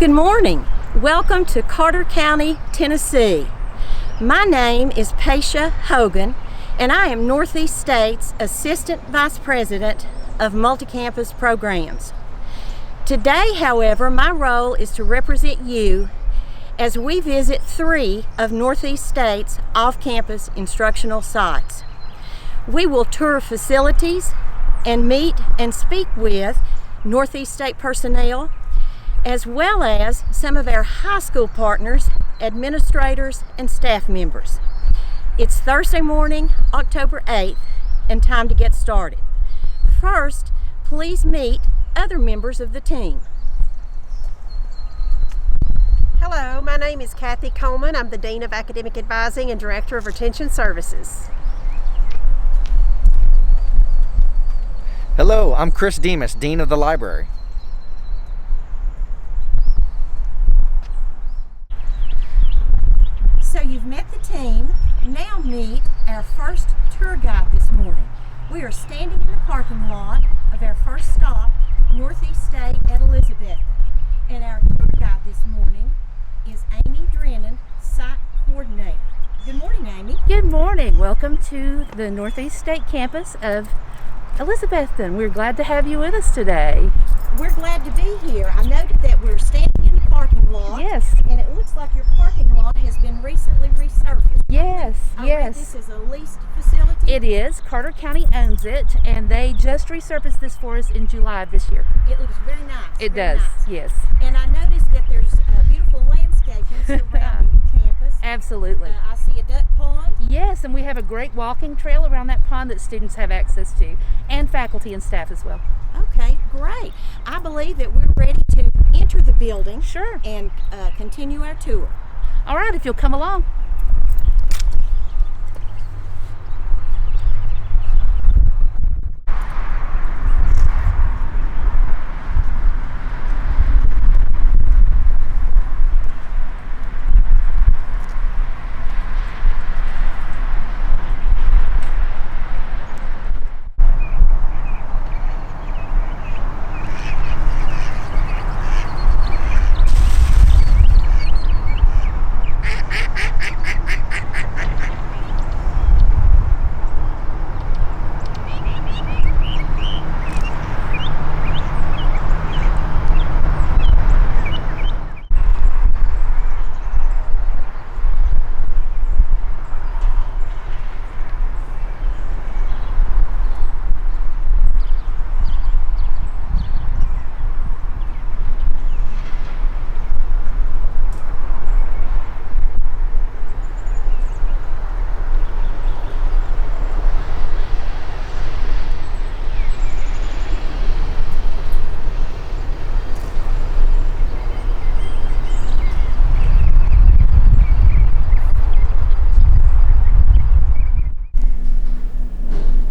Good morning. Welcome to Carter County, Tennessee. My name is Paisha Hogan, and I am Northeast State's Assistant Vice President of Multi-Campus Programs. Today, however, my role is to represent you as we visit 3 of Northeast State's off-campus instructional sites. We will tour facilities and meet and speak with Northeast State personnel, as well as some of our high school partners, administrators, and staff members. It's Thursday morning, October 8th, and time to get started. First, please meet other members of the team. Hello, my name is Kathy Coleman. I'm the Dean of Academic Advising and Director of Retention Services. Hello, I'm Chris Demas, Dean of the Library. So you've met the team. Now meet our first tour guide this morning. We are standing in the parking lot of our first stop, Northeast State at Elizabethton. And our tour guide this morning is Amy Drennan, Site Coordinator. Good morning, Amy. Good morning. Welcome to the Northeast State campus of Elizabethton. We're glad to have you with us today. We're glad to be here. I noted that we're standing in the parking lot. Yes. And it looks like your parking lot has been recently resurfaced. Yes, I read yes. this is a leased facility. It is. Carter County owns it, and they just resurfaced this for us in July of this year. It looks very nice. It very does, nice. yes. And I noticed that there's beautiful landscaping surrounding the campus. Absolutely. I see a duck pond. Yes, and we have a great walking trail around that pond that students have access to, and faculty and staff as well. Okay, great. I believe that we're ready to enter the building. Sure. And continue our tour. All right, if you'll come along.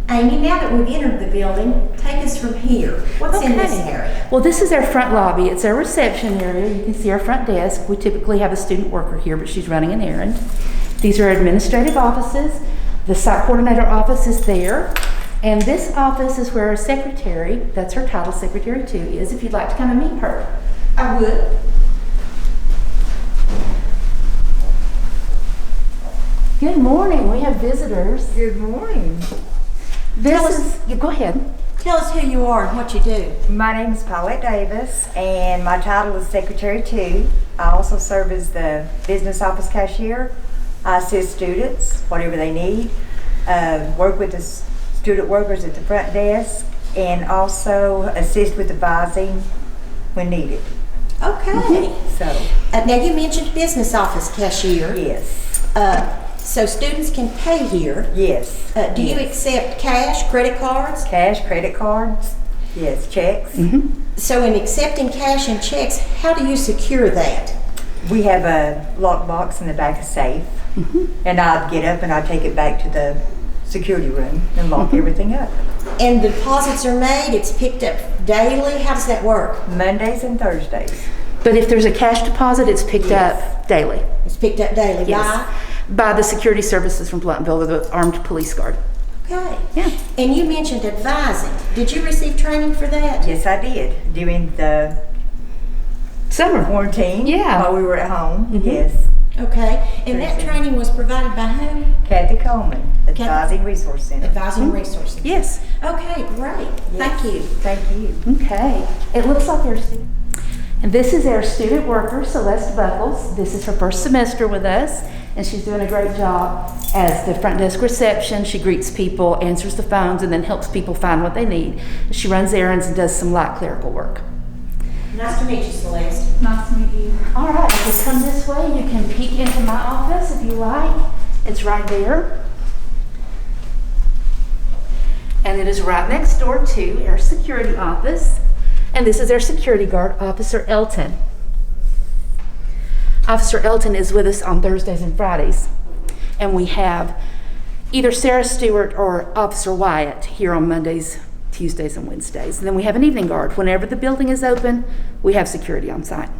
Amy, now that we've entered the building, take us from here. What's in this area? Well, this is our front lobby. It's our reception area. You can see our front desk. We typically have a student worker here, but she's running an errand. These are administrative offices. The site coordinator office is there. And this office is where our secretary, that's her title, Secretary 2, is, if you'd like to come and meet her. I would. Good morning. We have visitors. Good morning. Go ahead. Tell us who you are and what you do. My name is Paulette Davis, and my title is Secretary 2. I also serve as the business office cashier. I assist students, whatever they need, work with the student workers at the front desk, and also assist with advising when needed. Okay. So, Now you mentioned business office cashier. yes. So students can pay here. Yes. Do you accept cash, credit cards? Cash, credit cards, yes, checks. So in accepting cash and checks, how do you secure that? We have a lockbox in the back of safe, and I get up and I take it back to the security room and lock everything up. And the deposits are made, it's picked up daily? How does that work? Mondays and Thursdays. But if there's a cash deposit, it's picked Yes. up daily. It's picked up daily. Yes. By the security services from Blountville, the armed police guard. Okay. Yeah. And you mentioned advising. Did you receive training for that? Yes, I did. During the Summer. quarantine. Yeah. While we were at home. Mhm. Yes. Okay, and that training was provided by whom? Kathy Coleman, Advising Resource Center. Advising Resources. Yes. Okay, great. Thank you. Thank you. Okay. It looks like our student. And this is our student worker, Celeste Buckles. This is her first semester with us, and she's doing a great job as the front desk reception. She greets people, answers the phones, and then helps people find what they need. She runs errands and does some light clerical work. Nice to meet you, Celeste. Nice to meet you. All right, if you come this way, you can peek into my office if you like. It's right there. And it is right next door to our security office. And this is our security guard, Officer Elton. Officer Elton is with us on Thursdays and Fridays. And we have either Sarah Stewart or Officer Wyatt here on Mondays, Tuesdays, and Wednesdays. And then we have an evening guard. Whenever the building is open, we have security on site.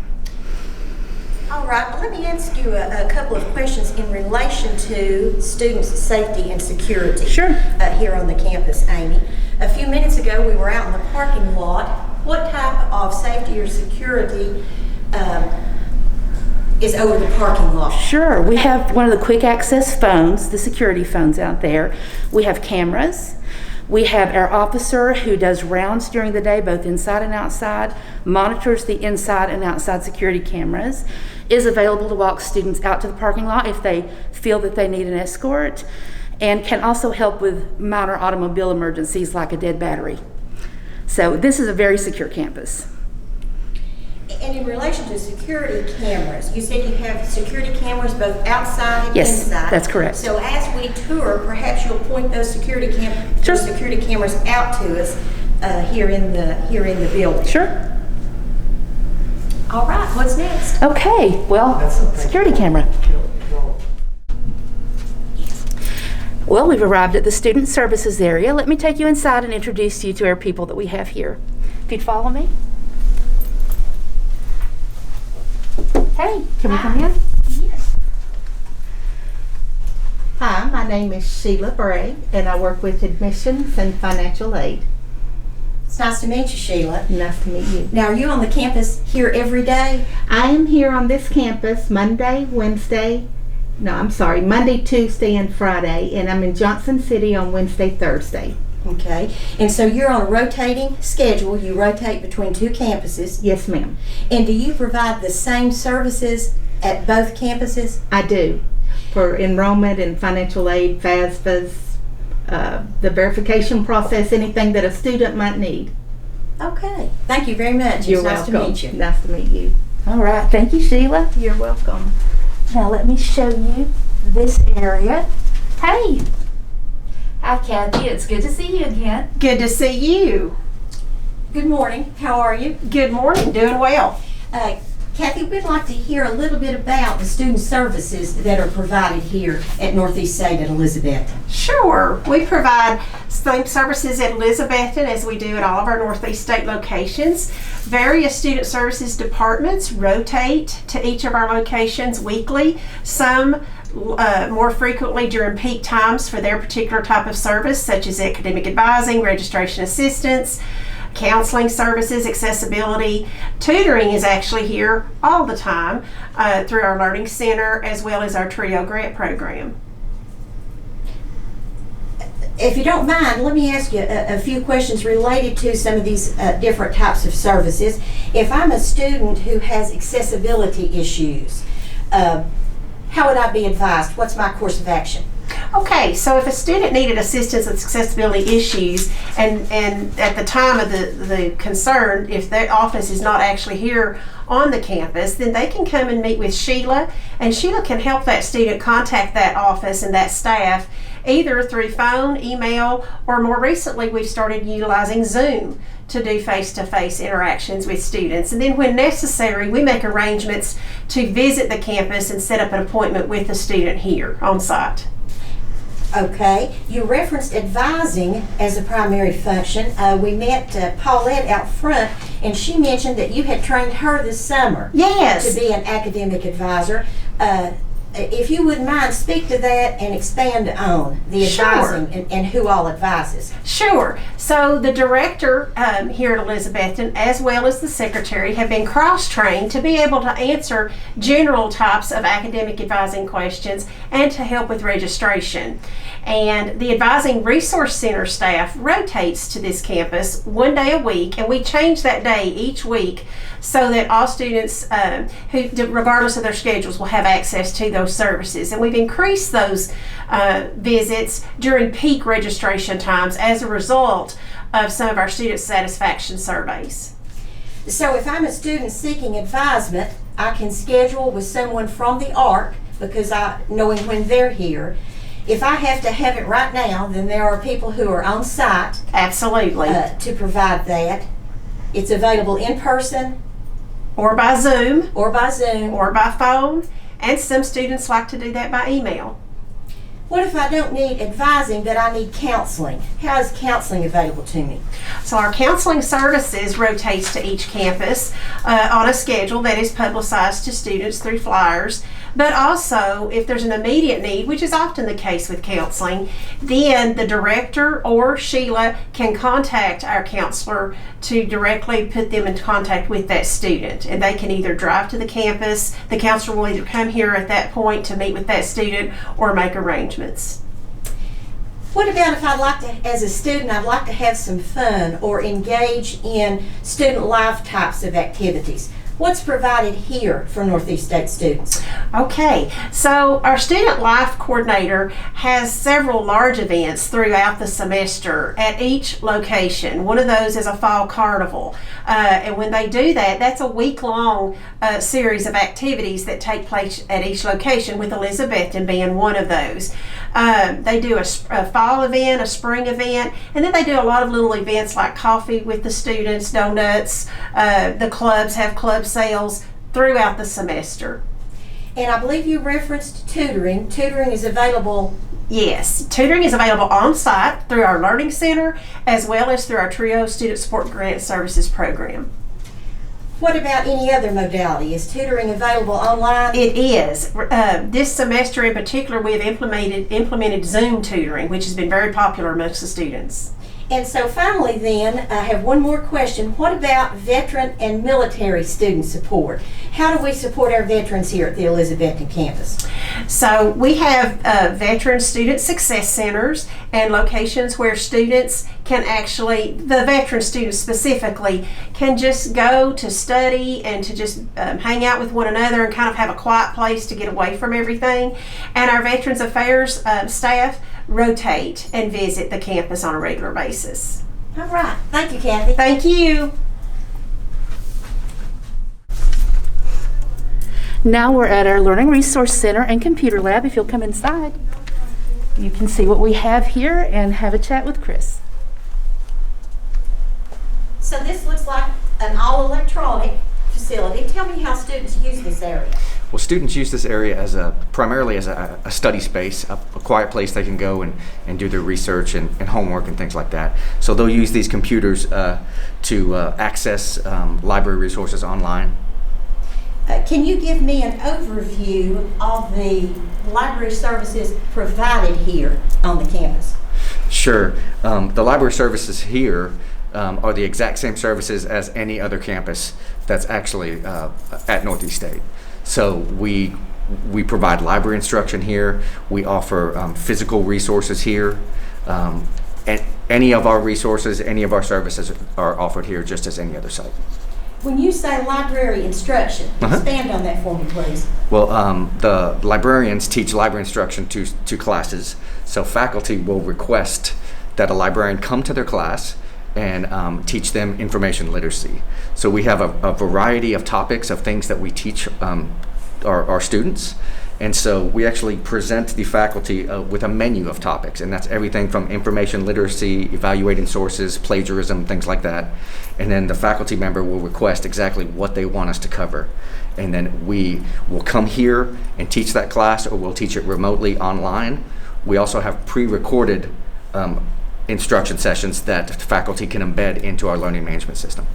All right, well, let me ask you a couple of questions in relation to students' safety and security. Sure. Here on the campus, Amy. A few minutes ago, we were out in the parking lot. What type of safety or security is over the parking lot? Sure. We have one of the quick access phones, the security phones out there. We have cameras. We have our officer who does rounds during the day, both inside and outside, monitors the inside and outside security cameras, is available to walk students out to the parking lot if they feel that they need an escort, and can also help with minor automobile emergencies like a dead battery. So this is a very secure campus. And in relation to security cameras, you said you have security cameras both outside and Yes, inside. that's correct. So as we tour, perhaps you'll point those security cameras out to us here in the building. Sure. All right, what's next? Okay, well, security camera. Well, we've arrived at the student services area. Let me take you inside and introduce you to our people that we have here. If you'd follow me. Hey, can we come in? Yes. Hi, my name is Sheila Bray, and I work with admissions and financial aid. It's nice to meet you, Sheila. Nice to meet you. Now, are you on the campus here every day? I am here on this campus Monday, Tuesday, and Friday, and I'm in Johnson City on Wednesday, Thursday. Okay. And so you're on a rotating schedule. You rotate between two campuses. Yes, ma'am. And do you provide the same services at both campuses? I do. For enrollment and financial aid, FAFSAs, the verification process, anything that a student might need. Okay. Thank you very much. You're it's nice welcome. to meet you. Nice to meet you. All right, thank you, Sheila. You're welcome. Now let me show you this area. Hey. Hi, Kathy. It's good to see you again. Good to see you. Good morning. How are you? Good morning. Doing well. Kathy, we'd like to hear a little bit about the student services that are provided here at Northeast State at Elizabethton. Sure. We provide same services at Elizabethton as we do at all of our Northeast State locations. Various student services departments rotate to each of our locations weekly. Some more frequently during peak times for their particular type of service, such as academic advising, registration assistance, counseling services, accessibility. Tutoring is actually here all the time through our Learning Center as well as our TRIO grant program. If you don't mind, let me ask you a few questions related to some of these different types of services. If I'm a student who has accessibility issues, how would I be advised? What's my course of action? Okay, so if a student needed assistance with accessibility issues and at the time of the concern, if their office is not actually here on the campus, then they can come and meet with Sheila, and Sheila can help that student contact that office and that staff either through phone, email, or more recently we've started utilizing Zoom to do face-to-face interactions with students. And then when necessary, we make arrangements to visit the campus and set up an appointment with the student here on site. Okay, you referenced advising as a primary function. We met Paulette out front, and she mentioned that you had trained her this summer Yes. to be an academic advisor. if you wouldn't mind, speak to that and expand on the Sure. advising and who all advises. Sure. So the director here at Elizabethton, as well as the secretary, have been cross-trained to be able to answer general types of academic advising questions and to help with registration. And the Advising Resource Center staff rotates to this campus one day a week, and we change that day each week so that all students, who, regardless of their schedules, will have access to those services. And we've increased those visits during peak registration times as a result of some of our student satisfaction surveys. So if I'm a student seeking advisement, I can schedule with someone from the ARC because knowing when they're here. If I have to have it right now, then there are people who are on site Absolutely. to provide that. It's available in person Or by Zoom, or by Zoom. or by phone, and some students like to do that by email. What if I don't need advising, but I need counseling? How is counseling available to me? So our counseling services rotates to each campus on a schedule that is publicized to students through flyers. But also, if there's an immediate need, which is often the case with counseling, then the director or Sheila can contact our counselor to directly put them in contact with that student. And they can either drive to the campus, the counselor will either come here at that point to meet with that student or make arrangements. What about if I'd like to, as a student, I'd like to have some fun or engage in student life types of activities? What's provided here for Northeast State students? Okay, so our student life coordinator has several large events throughout the semester at each location. One of those is a fall carnival, and when they do that, that's a week-long series of activities that take place at each location, with Elizabethton being one of those. They do a fall event, a spring event, and then they do a lot of little events like coffee with the students, donuts. The clubs have club sales throughout the semester. And I believe you referenced tutoring. Tutoring is available. Yes, tutoring is available on site through our Learning Center as well as through our TRIO Student Support Grant Services program. What about any other modality? Is tutoring available online? It is. This semester in particular, we have implemented Zoom tutoring, which has been very popular amongst the students. And so finally then, I have one more question. What about veteran and military student support? How do we support our veterans here at the Elizabethton campus? So we have veteran student success centers and locations where students can actually, the veteran students specifically, can just go to study and to just hang out with one another and kind of have a quiet place to get away from everything. And our Veterans Affairs staff rotate and visit the campus on a regular basis. All right. Thank you, Kathy. Thank you. Now we're at our Learning Resource Center and Computer Lab. If you'll come inside, you can see what we have here and have a chat with Chris. So this looks like an all-electronic facility. Tell me how students use this area. Well, students use this area as primarily as a study space, a quiet place they can go and do their research and homework and things like that. So they'll use these computers to access library resources online. Can you give me an overview of the library services provided here on the campus? Sure. The library services here are the exact same services as any other campus that's actually at Northeast State. So we provide library instruction here. We offer physical resources here. And any of our resources, any of our services are offered here just as any other site. When you say library instruction, expand on that for me, please. Well, the librarians teach library instruction to classes. So faculty will request that a librarian come to their class and teach them information literacy. So we have a variety of topics of things that we teach our students. And so we actually present the faculty with a menu of topics, and that's everything from information literacy, evaluating sources, plagiarism, things like that. And then the faculty member will request exactly what they want us to cover. And then we will come here and teach that class, or we'll teach it remotely online. We also have pre-recorded instruction sessions that faculty can embed into our learning management system.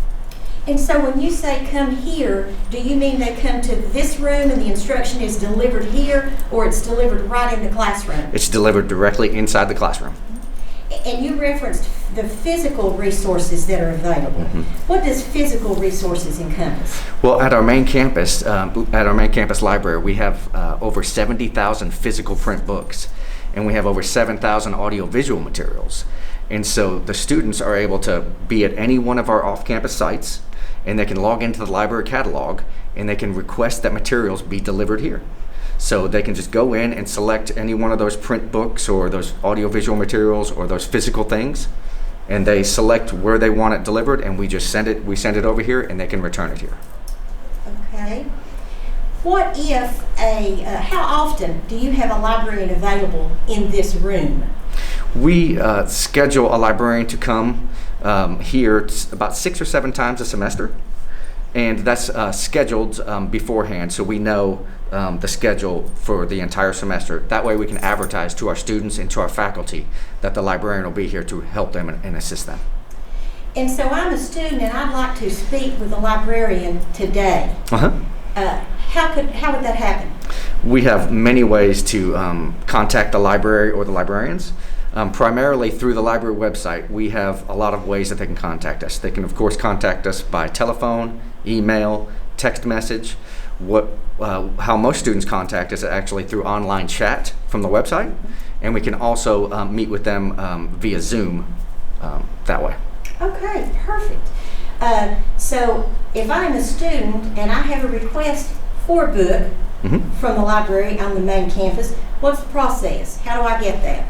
And so when you say come here, do you mean they come to this room and the instruction is delivered here, or it's delivered right in the classroom? It's delivered directly inside the classroom. And you referenced the physical resources that are available. What does physical resources encompass? Well, at our main campus library, we have over 70,000 physical print books, and we have over 7,000 audiovisual materials. And so the students are able to be at any one of our off-campus sites, and they can log into the library catalog, and they can request that materials be delivered here. So they can just go in and select any one of those print books or those audiovisual materials or those physical things, and they select where they want it delivered, and we send it over here, and they can return it here. Okay. What if how often do you have a librarian available in this room? We schedule a librarian to come here about 6 or 7 times a semester, and that's scheduled beforehand, so we know the schedule for the entire semester. That way we can advertise to our students and to our faculty that the librarian will be here to help them and assist them. And so I'm a student and I'd like to speak with a librarian today. How would that happen? We have many ways to contact the library or the librarians. Primarily through the library website, we have a lot of ways that they can contact us. They can, of course, contact us by telephone, email, text message. How most students contact us is actually through online chat from the website, and we can also meet with them via Zoom that way. Okay, perfect. So if I'm a student and I have a request for a book from the library on the main campus, what's the process? How do I get that?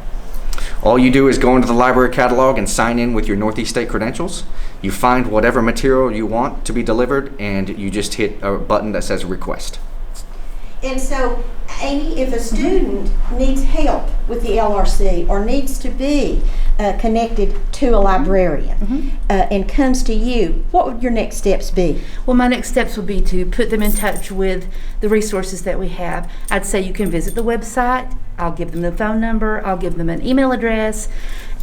All you do is go into the library catalog and sign in with your Northeast State credentials. You find whatever material you want to be delivered, and you just hit a button that says request. And so, Amy, if a student needs help with the LRC or needs to be connected to a librarian and comes to you, what would your next steps be? Well, my next steps would be to put them in touch with the resources that we have. I'd say you can visit the website. I'll give them the phone number. I'll give them an email address.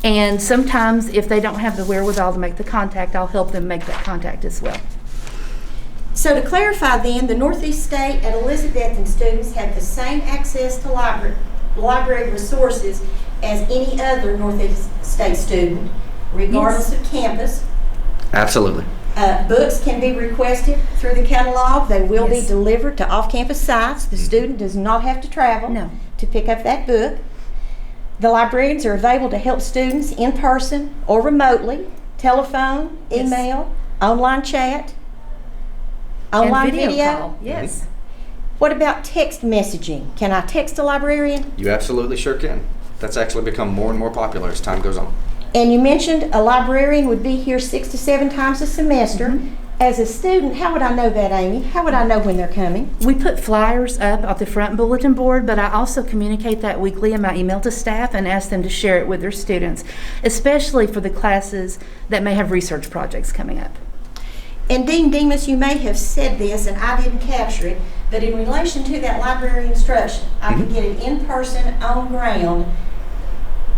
And sometimes if they don't have the wherewithal to make the contact, I'll help them make that contact as well. So to clarify then, the Northeast State and Elizabethton students have the same access to library resources as any other Northeast State student, regardless of campus. Absolutely. Books can be requested through the catalog. They will be Yes. delivered to off-campus sites. The student does not have to travel to pick up that book. The librarians are available to help students in person or remotely, telephone, email, online chat, online And video video. call. Yes. What about text messaging? Can I text a librarian? You absolutely sure can. That's actually become more and more popular as time goes on. And you mentioned a librarian would be here 6 to 7 times a semester. As a student, how would I know that, Amy? How would I know when they're coming? We put flyers up at the front bulletin board, but I also communicate that weekly in my email to staff and ask them to share it with their students, especially for the classes that may have research projects coming up. And Dean Demas, you may have said this and I didn't capture it, but in relation to that library instruction, I could get it in person, on ground,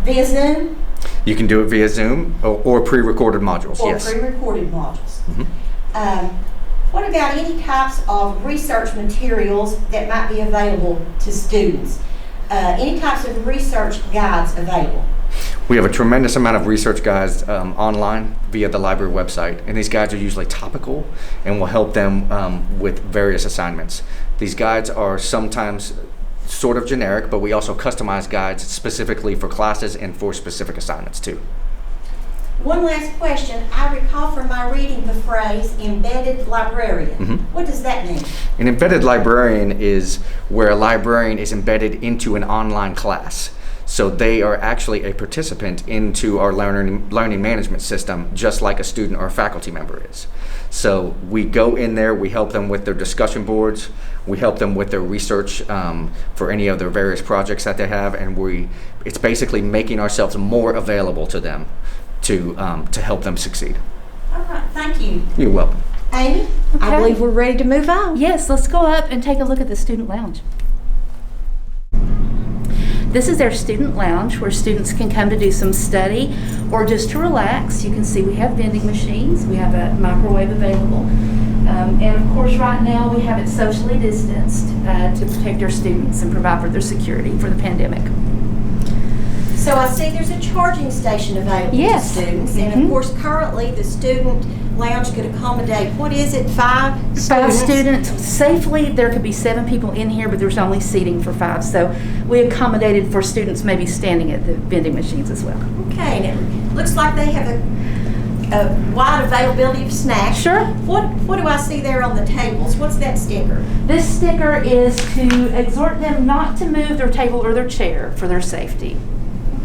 via Zoom? You can do it via Zoom or pre-recorded modules, Or yes. pre-recorded modules. What about any types of research materials that might be available to students? Any types of research guides available? We have a tremendous amount of research guides online via the library website, and these guides are usually topical and will help them with various assignments. These guides are sometimes sort of generic, but we also customize guides specifically for classes and for specific assignments too. One last question. I recall from my reading the phrase embedded librarian. What does that mean? An embedded librarian is where a librarian is embedded into an online class. So they are actually a participant into our learning management system, just like a student or a faculty member is. So we go in there, we help them with their discussion boards, we help them with their research for any of their various projects that they have, and it's basically making ourselves more available to them to help them succeed. All right, thank you. You're welcome. Amy, I Okay. believe we're ready to move on. Yes, let's go up and take a look at the student lounge. This is our student lounge where students can come to do some study or just to relax. You can see we have vending machines, we have a microwave available. And of course right now we have it socially distanced to protect our students and provide for their security for the pandemic. So I see there's a charging station available Yes. to students, and of course currently the student lounge could accommodate, what is it, 5 students? 5 students. Safely, there could be 7 people in here, but there's only seating for 5. So we accommodated for students maybe standing at the vending machines as well. Okay, and it looks like they have a wide availability of snacks. Sure. What do I see there on the tables? What's that sticker? This sticker is to exhort them not to move their table or their chair for their safety.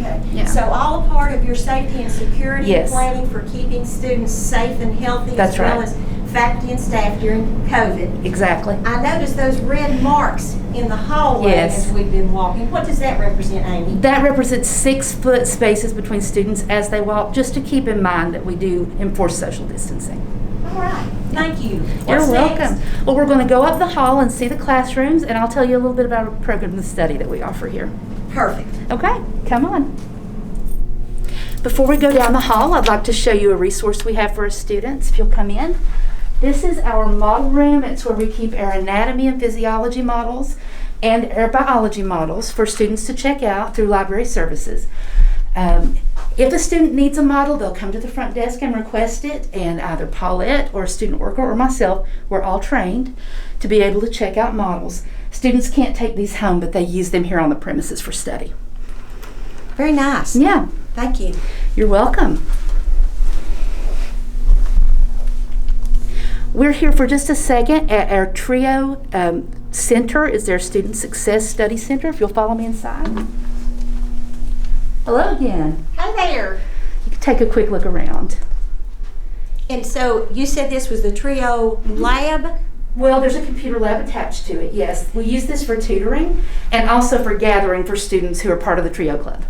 Okay. Yeah. So all a part of your safety and security Yes. planning for keeping students safe and healthy, That's as well right. as faculty and staff during COVID. Exactly. I noticed those red marks in the hallway Yes. as we've been walking. What does that represent, Amy? That represents 6-foot spaces between students as they walk, just to keep in mind that we do enforce social distancing. All right. Thank you. You're What's welcome. next? Well, we're going to go up the hall and see the classrooms, and I'll tell you a little bit about our program of study that we offer here. Perfect. Okay, come on. Before we go down the hall, I'd like to show you a resource we have for our students, if you'll come in. This is our model room. It's where we keep our anatomy and physiology models and our biology models for students to check out through library services. If a student needs a model, they'll come to the front desk and request it, and either Paulette or a student worker or myself, we're all trained to be able to check out models. Students can't take these home, but they use them here on the premises for study. Very nice. Yeah, Thank you. you're welcome. We're here for just a second at our TRIO center. Is their Student Success Study Center, if you'll follow me inside. Hello again. Hi there. You can take a quick look around. And so you said this was the TRIO lab? Well, there's a computer lab attached to it, yes. We use this for tutoring and also for gathering for students who are part of the TRIO club.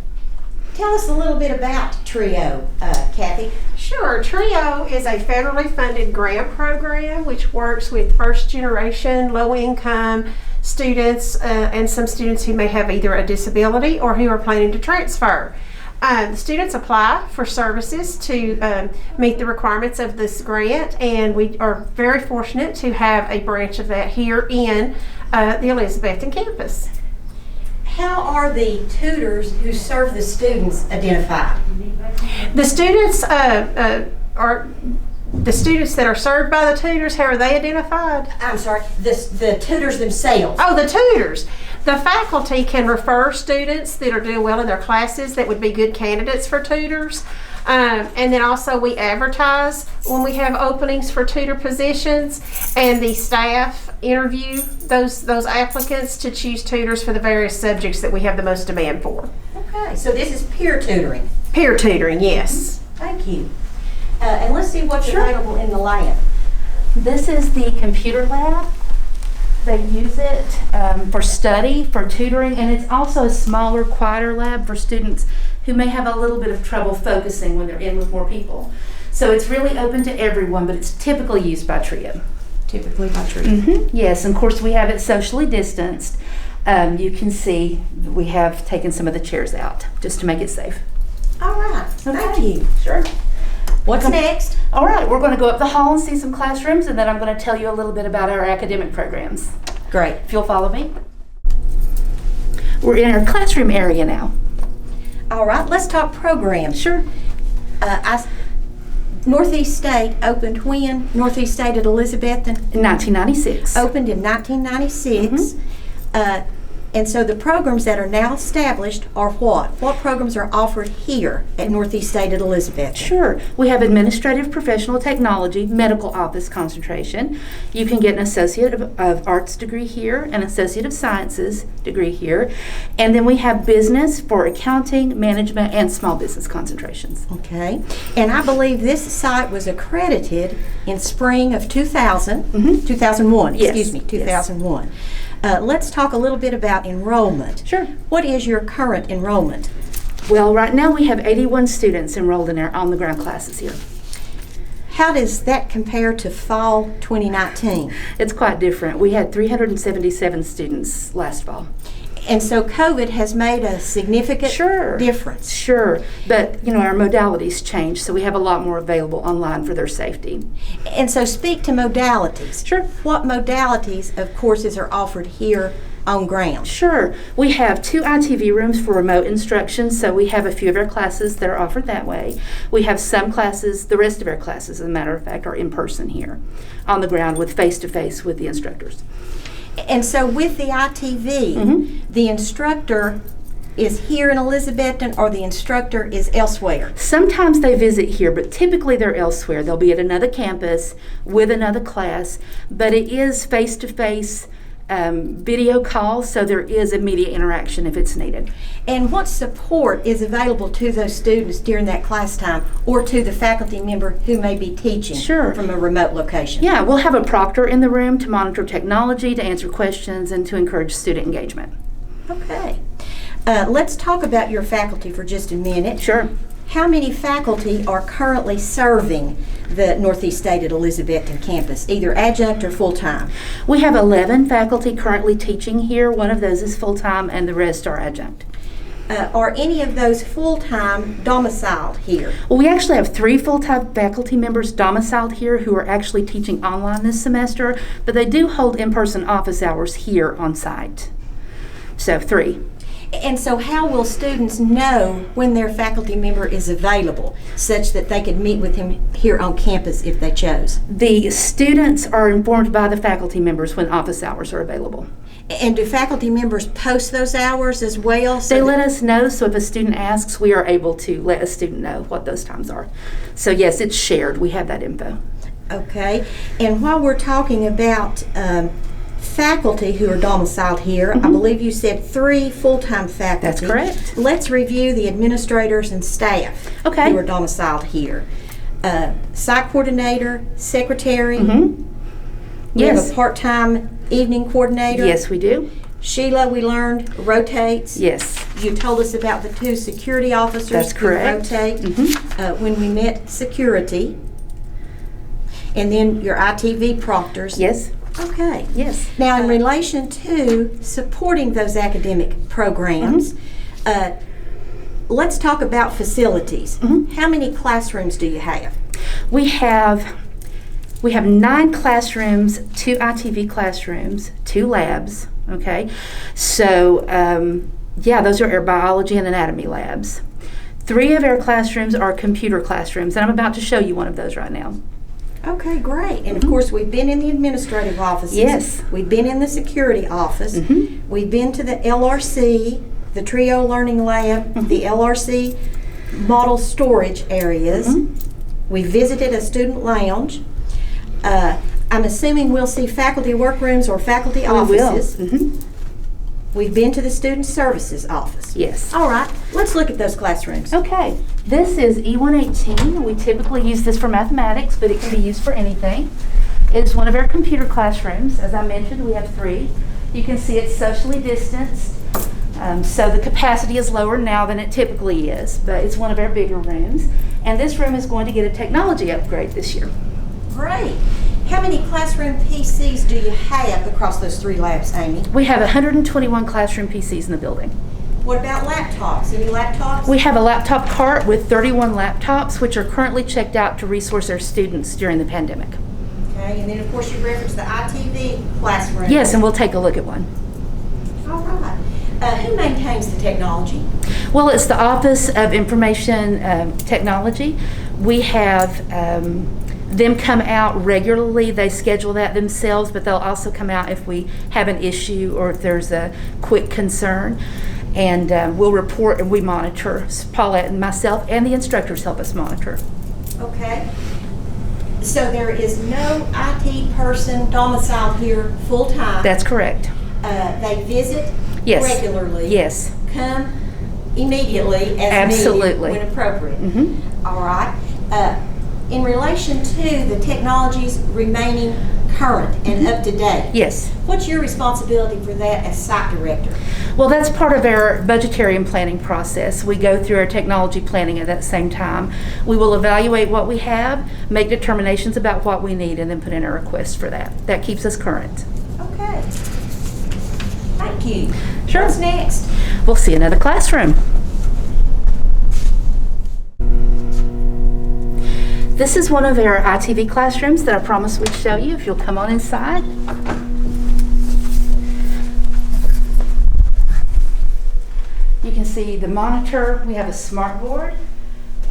Tell us a little bit about TRIO, Kathy. Sure. TRIO is a federally funded grant program which works with first generation, low income students and some students who may have either a disability or who are planning to transfer. The students apply for services to meet the requirements of this grant, and we are very fortunate to have a branch of that here in the Elizabethton campus. How are the tutors who serve the students identified? The students are the students that are served by the tutors. How are they identified? I'm sorry, the tutors themselves. Oh, the tutors. The faculty can refer students that are doing well in their classes that would be good candidates for tutors. And then also we advertise when we have openings for tutor positions, and the staff interview those applicants to choose tutors for the various subjects that we have the most demand for. Okay, so this is peer tutoring. Peer tutoring, yes. Thank you. And let's see what's available in the lab. This is the computer lab. They use it for study, for tutoring, and it's also a smaller, quieter lab for students who may have a little bit of trouble focusing when they're in with more people. So it's really open to everyone, but it's typically used by TRIO. Typically by TRIO. Yes, and of course we have it socially distanced. You can see we have taken some of the chairs out just to make it safe. All right, thank you. Sure. What's next? All right, we're going to go up the hall and see some classrooms, and then I'm going to tell you a little bit about our academic programs. Great. If you'll follow me. We're in our classroom area now. All right, let's talk programs. Sure. Northeast State opened when? Northeast State at Elizabethton? In 1996. Opened in 1996. And so the programs that are now established are what? What programs are offered here at Northeast State at Elizabethton? Sure. We have administrative professional technology, medical office concentration. You can get an Associate of Arts degree here, an Associate of Sciences degree here, and then we have business for accounting, management, and small business concentrations. Okay. And I believe this site was accredited in spring of 2001, Yes. excuse me, 2001. Let's talk a little bit about enrollment. Sure. What is your current enrollment? Well, right now we have 81 students enrolled in our on-the-ground classes here. How does that compare to fall 2019? It's quite different. We had 377 students last fall. And so COVID has made a significant difference. Sure, but our modalities change, so we have a lot more available online for their safety. And so speak to modalities. Sure. What modalities of courses are offered here on ground? Sure. We have 2 ITV rooms for remote instruction, so we have a few of our classes that are offered that way. We have some classes, the rest of our classes, as a matter of fact, are in person here on the ground with face-to-face with the instructors. And so with the ITV, the instructor is here in Elizabethton or the instructor is elsewhere? Sometimes they visit here, but typically they're elsewhere. They'll be at another campus with another class, but it is face-to-face video calls, so there is immediate interaction if it's needed. And what support is available to those students during that class time or to the faculty member who may be teaching from a remote location? Yeah, we'll have a proctor in the room to monitor technology, to answer questions, and to encourage student engagement. Okay. Let's talk about your faculty for just a minute. Sure. How many faculty are currently serving the Northeast State at Elizabethton campus, either adjunct or full-time? We have 11 faculty currently teaching here. One of those is full-time and the rest are adjunct. Are any of those full-time domiciled here? Well, we actually have 3 full-time faculty members domiciled here who are actually teaching online this semester, but they do hold in-person office hours here on site. So 3. And so how will students know when their faculty member is available such that they could meet with him here on campus if they chose? The students are informed by the faculty members when office hours are available. And do faculty members post those hours as well? They let us know, so if a student asks, we are able to let a student know what those times are. So yes, it's shared. We have that info. Okay. And while we're talking about faculty who are domiciled here, I believe you said 3 full-time faculty. That's correct. Let's review the administrators and staff who are domiciled here. Site coordinator, secretary. We have a part-time evening coordinator. Yes, we do. Sheila, we learned, rotates. Yes. You told us about the 2 security officers. That's correct. Who rotate when we met security. And then your ITV proctors. Yes. Okay. Yes. Now, in relation to supporting those academic programs, let's talk about facilities. How many classrooms do you have? We have 9 classrooms, 2 ITV classrooms, 2 labs. Okay. So, those are our biology and anatomy labs. 3 of our classrooms are computer classrooms, and I'm about to show you one of those right now. Okay, great. And of course, we've been in the administrative offices. Yes. We've been in the security office. We've been to the LRC, the TRIO Learning Lab, the LRC model storage areas. We visited a student lounge. I'm assuming we'll see faculty workrooms or faculty offices. We've been to the Student Services office. Yes. All right, let's look at those classrooms. Okay, this is E118. We typically use this for mathematics, but it can be used for anything. It is one of our computer classrooms. As I mentioned, we have 3. You can see it's socially distanced, so the capacity is lower now than it typically is, but it's one of our bigger rooms. And this room is going to get a technology upgrade this year. Great. How many classroom PCs do you have across those 3 labs, Amy? We have 121 classroom PCs in the building. What about laptops? Any laptops? We have a laptop cart with 31 laptops, which are currently checked out to resource our students during the pandemic. Okay, and then of course you referenced the ITV classroom. Yes, and we'll take a look at one. All right. Who maintains the technology? Well, it's the Office of Information Technology. We have them come out regularly. They schedule that themselves, but they'll also come out if we have an issue or if there's a quick concern. And we'll report and we monitor. Paulette and myself and the instructors help us monitor. Okay. So there is no IT person domiciled here full-time? That's correct. They visit regularly? Yes. Come immediately as needed when appropriate? All right. In relation to the technologies remaining current and up to date, yes. What's your responsibility for that as site director? Well, that's part of our budgetary and planning process. We go through our technology planning at that same time. We will evaluate what we have, make determinations about what we need, and then put in a request for that. That keeps us current. Okay. Thank Thank you. Sure. What's next? We'll see another classroom. This is one of our ITV classrooms that I promised we'd show you if you'll come on inside. You can see the monitor. We have a smart board.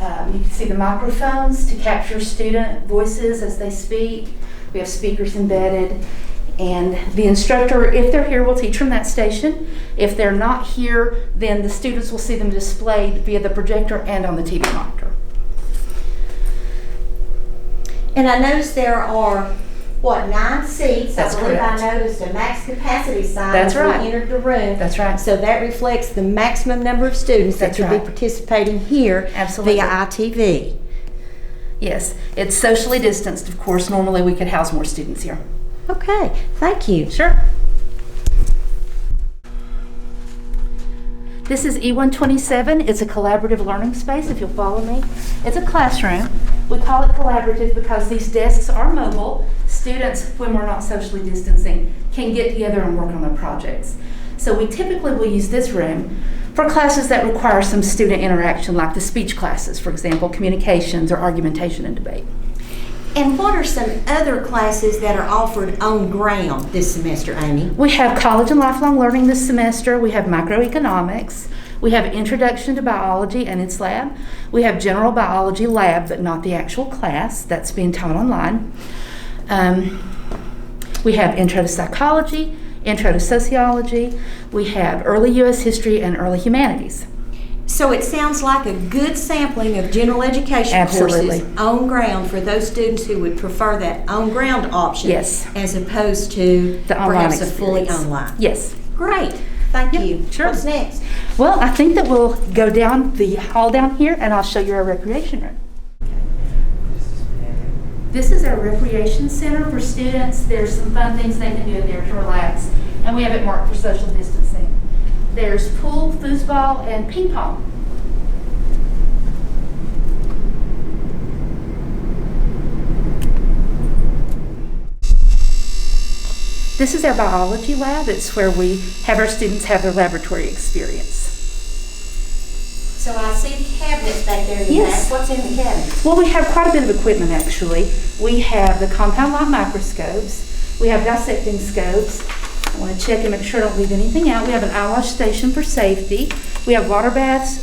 You can see the microphones to capture student voices as they speak. We have speakers embedded. And the instructor, if they're here, will teach from that station. If they're not here, then the students will see them displayed via the projector and on the TV monitor. And I noticed there are, 9 seats? That's I believe correct. I noticed a max capacity sign That's as right. we entered the room. That's right. So that reflects the maximum number of students that That's could right. be participating here Absolutely. via ITV. Yes, it's socially distanced, of course. Normally we could house more students here. Okay, thank you. Sure. This is E127. It's a collaborative learning space, if you'll follow me. It's a classroom. We call it collaborative because these desks are mobile. Students, when we're not socially distancing, can get together and work on their projects. So we typically will use this room for classes that require some student interaction, like the speech classes, for example, communications or argumentation and debate. And what are some other classes that are offered on ground this semester, Amy? We have college and lifelong learning this semester. We have microeconomics. We have introduction to biology and its lab. We have general biology lab, but not the actual class. That's being taught online. We have intro to psychology, intro to sociology. We have early U.S. history and early humanities. So it sounds like a good sampling of general education Absolutely. courses on ground for those students who would prefer that on-ground option, Yes. as opposed to The online perhaps a fully experience. online. Yes. Great, thank Yep, you. sure. What's next? Well, I think that we'll go down the hall down here and I'll show you our recreation room. This is our recreation center for students. There's some fun things they can do in there to relax, and we have it marked for social distancing. There's pool, foosball, and ping pong. This is our biology lab. It's where we have our students have their laboratory experience. So I see cabinets back there in the Yes. back. What's in the cabinets? Well, we have quite a bit of equipment actually. We have the compound light microscopes. We have dissecting scopes. I want to check and make sure I don't leave anything out. We have an eyelash station for safety. We have water baths,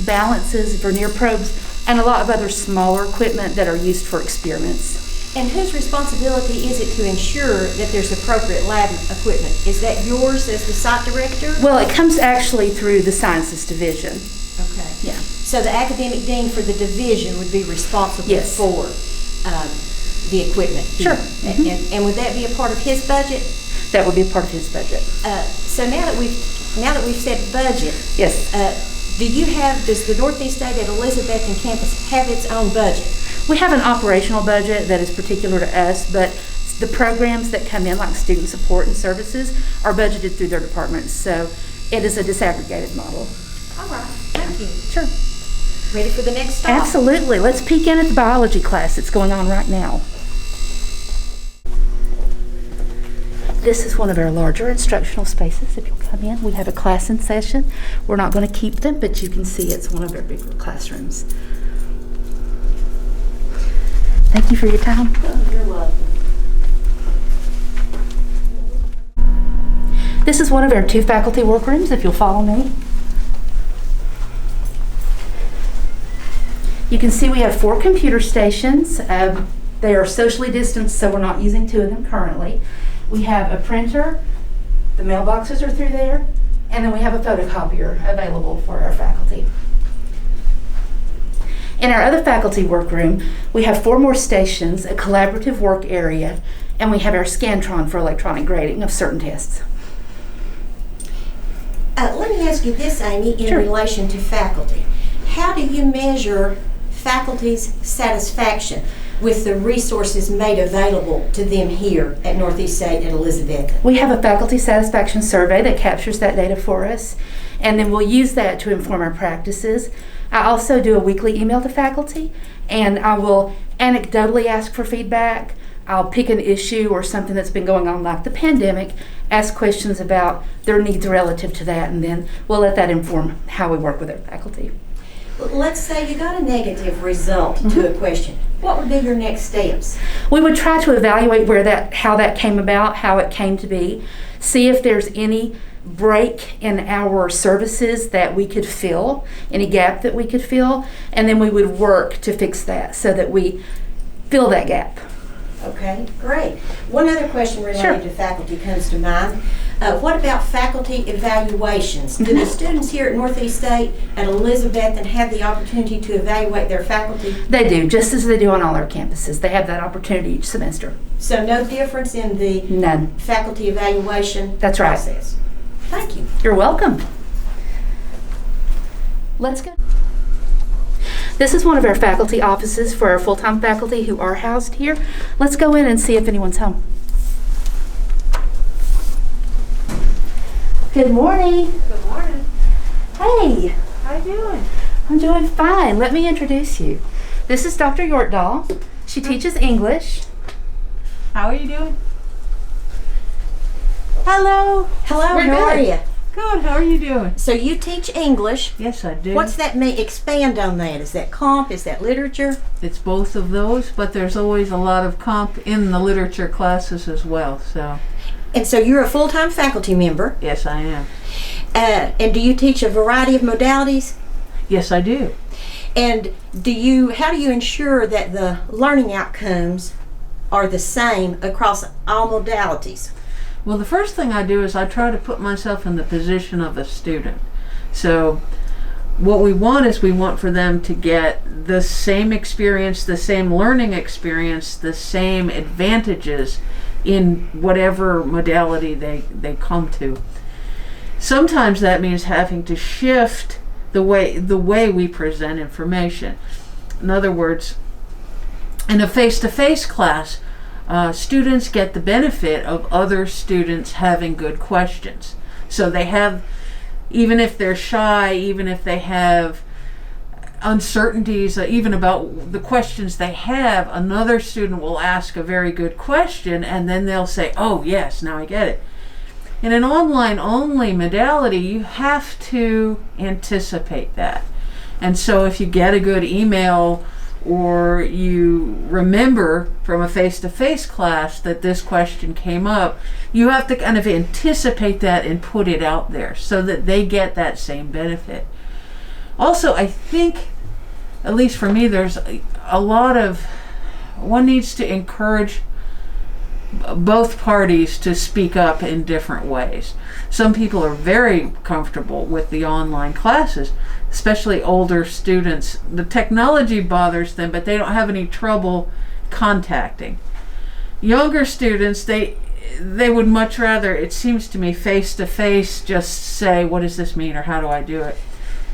balances, vernier probes, and a lot of other smaller equipment that are used for experiments. And whose responsibility is it to ensure that there's appropriate lab equipment? Is that yours as the site director? Well, it comes actually through the sciences division. Okay. Yeah. So the academic dean for the division would be responsible Yes. for the equipment here. Sure. And would that be a part of his budget? That would be a part of his budget. So now that we've said budget, Yes. does the Northeast State at Elizabethton campus have its own budget? We have an operational budget that is particular to us, but the programs that come in, like student support and services, are budgeted through their departments. So it is a disaggregated model. All right, thank you. Sure. Ready for the next stop? Absolutely. Let's peek in at the biology class that's going on right now. This is one of our larger instructional spaces. If you'll come in, we have a class in session. We're not going to keep them, but you can see it's one of our bigger classrooms. Thank you for your time. You're welcome. This is one of our 2 faculty workrooms, if you'll follow me. You can see we have 4 computer stations. They are socially distanced, so we're not using 2 of them currently. We have a printer, the mailboxes are through there, and then we have a photocopier available for our faculty. In our other faculty workroom, we have 4 more stations, a collaborative work area, and we have our Scantron for electronic grading of certain tests. Let me ask you this, Amy, in Sure. relation to faculty. How do you measure faculty's satisfaction with the resources made available to them here at Northeast State at Elizabethton? We have a faculty satisfaction survey that captures that data for us, and then we'll use that to inform our practices. I also do a weekly email to faculty, and I will anecdotally ask for feedback. I'll pick an issue or something that's been going on like the pandemic, ask questions about their needs relative to that, and then we'll let that inform how we work with our faculty. Let's say you got a negative result to a question. What would be your next steps? We would try to evaluate how that came about, how it came to be, see if there's any break in our services that we could fill, any gap that we could fill, and then we would work to fix that so that we fill that gap. Okay, great. One other question related to faculty comes to mind. What about faculty evaluations? Do the students here at Northeast State at Elizabethton have the opportunity to evaluate their faculty? They do, just as they do on all our campuses. They have that opportunity each semester. So no difference in the None. faculty evaluation That's right. process? Thank you. You're welcome. Let's go. This is one of our faculty offices for our full-time faculty who are housed here. Let's go in and see if anyone's home. Good morning. Good morning. Hey. How you doing? I'm doing fine. Let me introduce you. This is Dr. Yorkdahl. She teaches English. How are you doing? Hello. Hello, We're how are good. you? Good. How are you doing? So you teach English. Yes, I do. What's that mean? Expand on that. Is that comp? Is that literature? It's both of those, but there's always a lot of comp in the literature classes as well. So, And so you're a full-time faculty member. yes, I am. And do you teach a variety of modalities? Yes, I do. And how do you ensure that the learning outcomes are the same across all modalities? Well, the first thing I do is I try to put myself in the position of a student. So what we want for them to get the same experience, the same learning experience, the same advantages in whatever modality they come to. Sometimes that means having to shift the way we present information. In other words, in a face-to-face class, students get the benefit of other students having good questions. So they have, even if they're shy, even if they have uncertainties, even about the questions they have, another student will ask a very good question and then they'll say, oh yes, now I get it. In an online only modality, you have to anticipate that. And so if you get a good email or you remember from a face-to-face class that this question came up, you have to kind of anticipate that and put it out there so that they get that same benefit. Also, I think, at least for me, there's a lot of, one needs to encourage both parties to speak up in different ways. Some people are very comfortable with the online classes, especially older students. The technology bothers them, but they don't have any trouble contacting. Younger students, they would much rather, it seems to me, face to face, just say, what does this mean or how do I do it?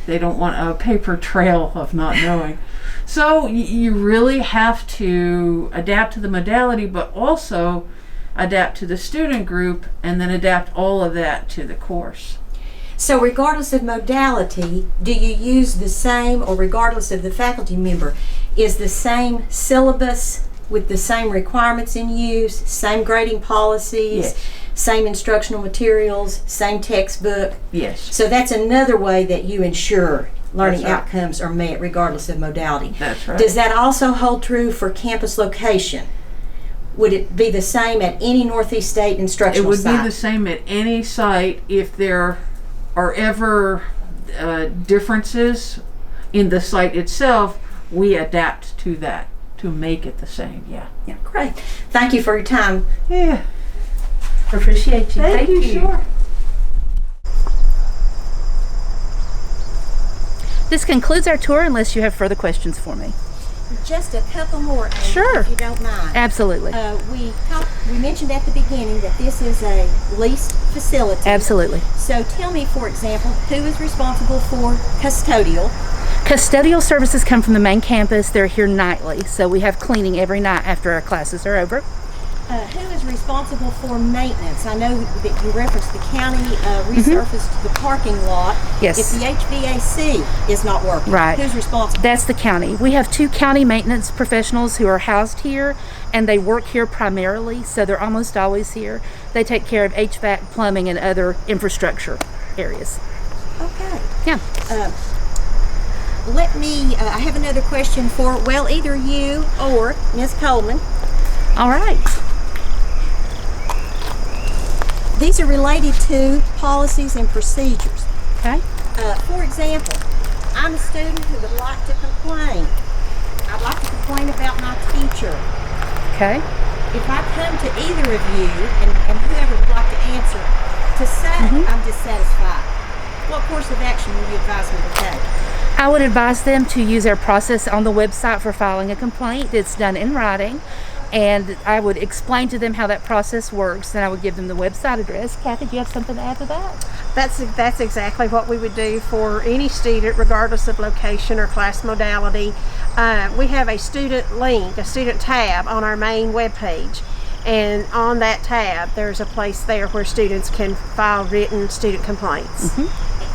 They don't want a paper trail of not knowing. So you really have to adapt to the modality, but also adapt to the student group and then adapt all of that to the course. So regardless of modality, do you use the same, or regardless of the faculty member, is the same syllabus with the same requirements in use, same grading policies, Yes. same instructional materials, same textbook? Yes. So that's another way that you ensure learning That's right. outcomes are met regardless of modality. That's right. Does that also hold true for campus location? Would it be the same at any Northeast State It instructional would site? be the same at any site. If there are ever differences in the site itself, we adapt to that to make it the same. Yeah. Yeah, great. Thank you for your time. Yeah. Appreciate you. Thank you. Sure. This concludes our tour unless you have further questions for me. Just a couple more, Amy, Sure. if you don't mind. Absolutely. We mentioned at the beginning that this is a leased facility. Absolutely. So tell me, for example, who is responsible for custodial? Custodial services come from the main campus. They're here nightly, so we have cleaning every night after our classes are over. Who is responsible for maintenance? I know that you referenced the county resurfaced the parking lot. Yes. If the HVAC is not working, Right. who's responsible? That's the county. We have 2 county maintenance professionals who are housed here, and they work here primarily, so they're almost always here. They take care of HVAC, plumbing, and other infrastructure areas. Okay. Yeah. I have another question for, well, either you or Ms. Coleman. All right. These are related to policies and procedures. Okay. For example, I'm a student who would like to complain. I'd like to complain about my teacher. Okay. If I come to either of you, and whoever would like to answer, to say I'm dissatisfied, what course of action would you advise me to take? I would advise them to use our process on the website for filing a complaint. It's done in writing, and I would explain to them how that process works. Then I would give them the website address. Kathy, do you have something to add to that? That's exactly what we would do for any student, regardless of location or class modality. We have a student link, a student tab on our main webpage. And on that tab, there's a place there where students can file written student complaints.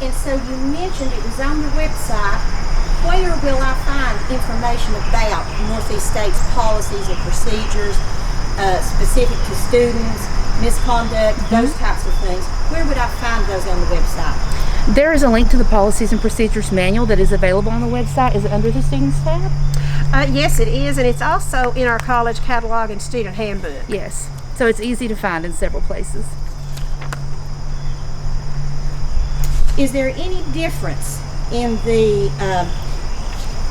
And so you mentioned it was on the website. Where will I find information about Northeast State's policies and procedures specific to students, misconduct, those types of things? Where would I find those on the website? There is a link to the policies and procedures manual that is available on the website. Is it under the students tab? Yes, it is, and it's also in our college catalog and student handbook. Yes. So it's easy to find in several places. Is there any difference in the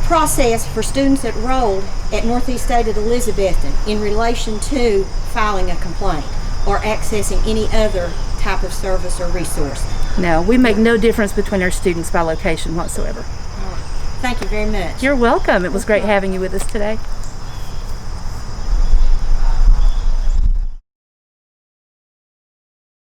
process for students enrolled at Northeast State at Elizabethton in relation to filing a complaint or accessing any other type of service or resource? No, we make no difference between our students by location whatsoever. Thank you very much. You're welcome. It was great having you with us today.